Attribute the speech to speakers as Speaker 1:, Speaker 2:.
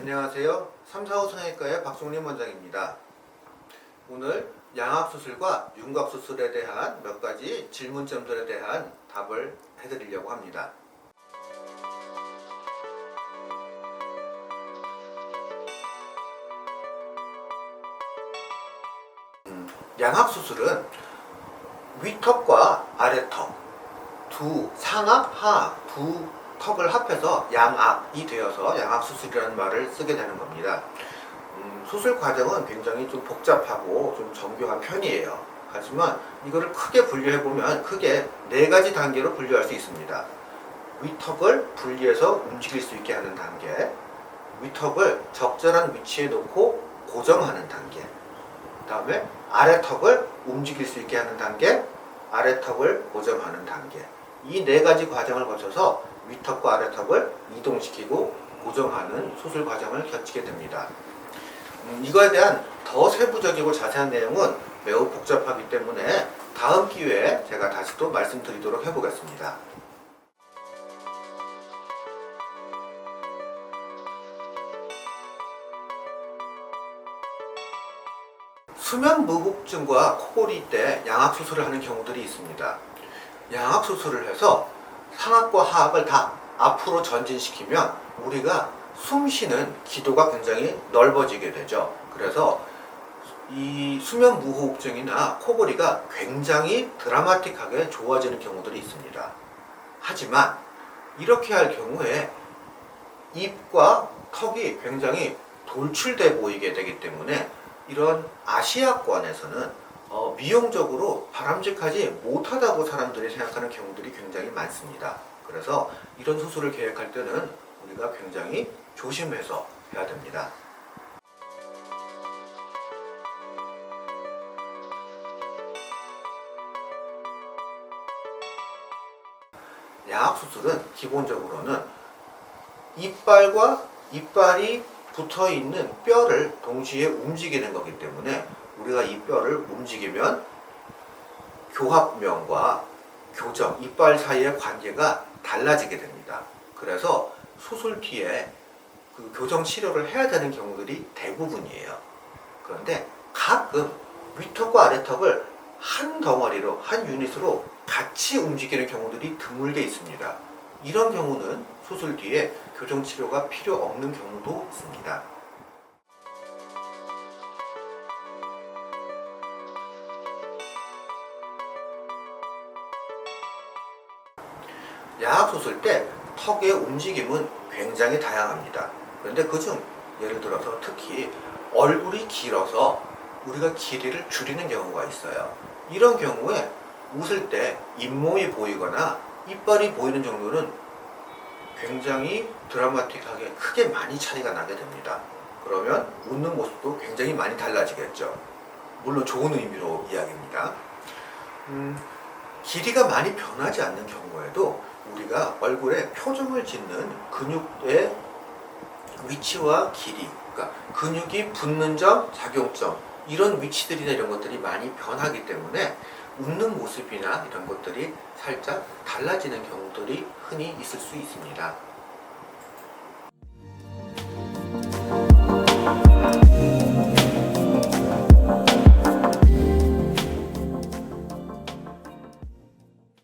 Speaker 1: 안녕하세요. 345 성형외과의 박종림 원장입니다. 오늘 양악수술과 윤곽수술에 대한 몇 가지 질문점들에 대한 답을 해드리려고 합니다. 양악수술은 위턱과 아래턱, 상악, 하악 두 턱을 합해서 양악이 되어서 양악수술이라는 말을 쓰게 되는 겁니다. 수술 과정은 굉장히 좀 복잡하고 좀 정교한 편이에요. 하지만 이거를 크게 분류해보면 크게 4가지 단계로 분류할 수 있습니다. 위턱을 분리해서 움직일 수 있게 하는 단계, 위턱을 적절한 위치에 놓고 고정하는 단계, 그 다음에 아래턱을 움직일 수 있게 하는 단계, 아래턱을 고정하는 단계, 이 4가지 과정을 거쳐서 위턱과 아래턱을 이동시키고 고정하는 수술 과정을 거치게 됩니다. 이거에 대한 더 세부적이고 자세한 내용은 매우 복잡하기 때문에 다음 기회에 제가 다시 또 말씀드리도록 해보겠습니다. 수면 무호흡증과 코골이 때 양악수술을 하는 경우들이 있습니다. 양악수술을 해서 상악과 하악을 다 앞으로 전진시키면 우리가 숨쉬는 기도가 굉장히 넓어지게 되죠. 그래서 이 수면 무호흡증이나 코골이가 굉장히 드라마틱하게 좋아지는 경우들이 있습니다. 하지만 이렇게 할 경우에 입과 턱이 굉장히 돌출돼 보이게 되기 때문에 이런 아시아권에서는 미용적으로 바람직하지 못하다고 사람들이 생각하는 경우들이 굉장히 많습니다. 그래서 이런 수술을 계획할 때는 우리가 굉장히 조심해서 해야 됩니다. 양악수술은 기본적으로는 이빨과 이빨이 붙어있는 뼈를 동시에 움직이는 거기 때문에 우리가 이 뼈를 움직이면 교합면과 교정, 이빨 사이의 관계가 달라지게 됩니다. 그래서 수술 뒤에 그 교정 치료를 해야 되는 경우들이 대부분이에요. 그런데 가끔 위턱과 아래턱을 한 덩어리로, 한 유닛으로 같이 움직이는 경우들이 드물게 있습니다. 이런 경우는 수술 뒤에 교정 치료가 필요 없는 경우도 있습니다. 양악수술 때 턱의 움직임은 굉장히 다양합니다. 그런데 그중 예를 들어서 특히 얼굴이 길어서 우리가 길이를 줄이는 경우가 있어요. 이런 경우에 웃을 때 잇몸이 보이거나 이빨이 보이는 정도는 굉장히 드라마틱하게 크게 많이 차이가 나게 됩니다. 그러면 웃는 모습도 굉장히 많이 달라지겠죠. 물론 좋은 의미로 이야기입니다. 길이가 많이 변하지 않는 경우에도 우리가 얼굴에 표정을 짓는 근육의 위치와 길이, 그러니까 근육이 붙는 점, 작용점, 이런 위치들이나 이런 것들이 많이 변하기 때문에 웃는 모습이나 이런 것들이 살짝 달라지는 경우들이 흔히 있을 수 있습니다.